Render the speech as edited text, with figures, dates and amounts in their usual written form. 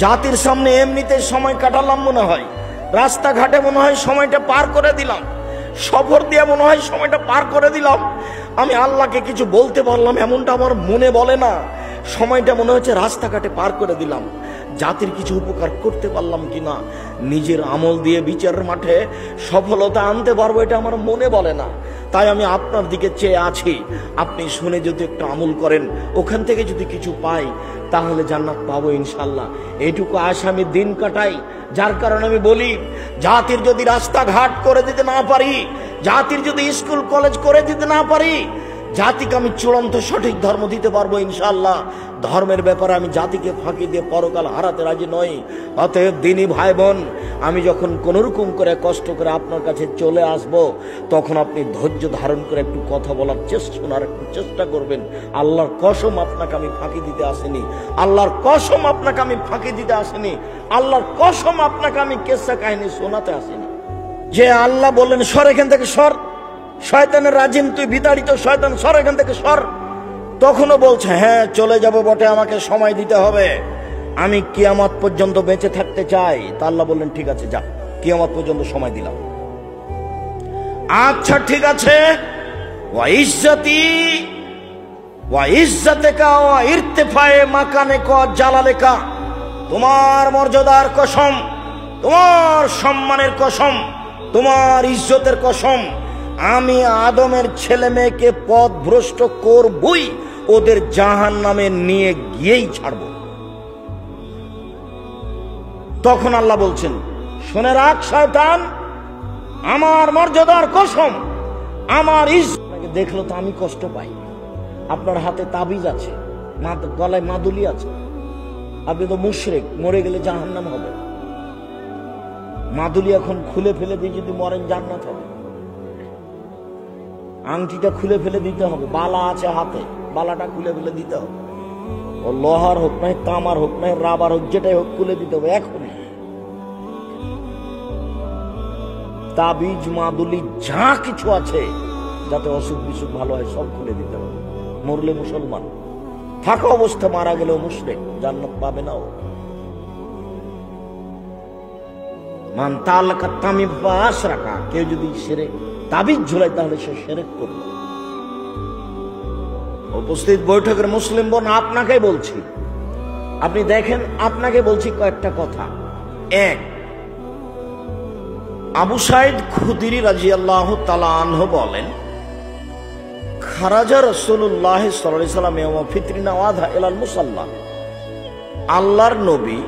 জাতির সামনে এমনিতে সময় কাটালাম মনে হয়, রাস্তাঘাটে মনে হয় সময়টা পার করে দিলাম, সফর দিয়ে মনে হয় সময়টা পার করে দিলাম। আমি আল্লাহকে কিছু বলতে পারলাম এমনটা আমার মনে বলে না। সময়টা মনে হচ্ছে রাস্তাঘাটে পার করে দিলাম। জাতির কিছু উপকার করতে পারলাম কিনা, নিজের আমল দিয়ে বিচারের মাঠে সফলতা আনতে পারবো, এটা আমার মনে বলে না। তাই আমি আপনার দিকে চেয়ে আছি, আপনি শুনে যদি একটু আমল করেন, ওখান থেকে যদি কিছু পাই তাহলে জান্নাত পাবো ইনশাল্লাহ। এইটুকু আশা আমি দিন কাটাই। যার কারণে আমি বলি, জাতির যদি রাস্তাঘাট করে দিতে না পারি, জাতির যদি স্কুল কলেজ করে দিতে না পারি, জাতিকে আমি চূড়ান্ত সঠিক ধর্ম দিতে পারবো ইনশাল্লাহ। ধর্মের ব্যাপারে আমি জাতিকে ফাঁকি দিয়ে পরকাল হারাতে রাজি নই। অতএব দিনী ভাই বোন, আমি যখন কোনোরকম করে কষ্ট করে আপনার কাছে চলে আসব, তখন আপনি ধৈর্য ধারণ করে একটু কথা বলার শোনার একটু চেষ্টা করবেন। আল্লাহর কসম আপনাকে আমি ফাঁকি দিতে আসিনি, আল্লাহর কসম আপনাকে আমি ফাঁকি দিতে আসিনি, আল্লাহর কসম আপনাকে আমি কেসা কাহিনী শোনাতে আসিনি। যে আল্লাহ বললেন সর এখান থেকে সর, শয়তানের রাজিম তুই বিতাড়িত, শয়তান সর এখান থেকে সর, তখনও বলছে হ্যাঁ চলে যাব বটে, আমাকে সময় দিতে হবে, আমি কিয়ামত পর্যন্ত বেঁচে থাকতে চাই। তা আল্লাহ বললেন ঠিক আছে যা, কিয়ামত পর্যন্ত সময় দিলাম। আচ্ছা ঠিক আছে, ওয়া ইজ্জতি ওয়া ইজ্জাতিকা ওয়া ইরতিফায়ে মাকানিকা ওয়া জালালিকা, তোমার মর্যাদার কসম, তোমার সম্মানের কসম, তোমার ইজ্জতের কসম, আমি আদমের ছেলে মেয়েকে পথভ্রষ্ট করবই, ওদের জাহান্নামে নিয়ে গিয়েই ছাড়ব। তখন আল্লাহ বলছেন শুনে রাখ শয়তান, আমার মর্যাদার কসম, আমার ইজ্জত দেখলো তো আমি কষ্ট পাই। আপনার হাতে তাবিজ আছে, গলায় মাদুলি আছে, আপনি তো মুশরিক, মরে গেলে জাহান্নাম হবে। মাদুলি এখন খুলে ফেলে দিয়ে যদি মরেন জান্নাত হবে। আংটিটা খুলে ফেলে দিতে হবে, বালা আছে হাতে, বালাটা খুলে ফেলে দিতে হবে। ও লোহার হোক না তামার হোক না রাবার হোক, যেটাই হোক খুলে দিতে হবে এখনই। তাবিজ মাদুলি যা কিছু আছে যাতে অসুখ বিসুখ ভালো হয় সব খুলে দিতে হবে। মরলে মুসলমান, থাকা অবস্থা মারা গেলেও মুশরিক, জান্নাত পাবে না ও। মান তালাকা তামিম বা আশরাকা, কেউ যদি শিরক তাবিজ ঝুলায় তাহলে সে শিরক করবে। উপস্থিত বৈঠকের মুসলিম বোন, আপনাকে বলছি, আপনি দেখেন, আপনাকে বলছি কয়েকটা কথা। এক, আবু সাঈদ খুদরি রাদিয়াল্লাহু তাআলা আনহু বলেন, খারাজা রাসূলুল্লাহ সাল্লাল্লাহু আলাইহি ওয়াসাল্লাম ইয়াওমা ফিতরিনা ওয়াদা ইলাল মুসাল্লা, আল্লাহর নবী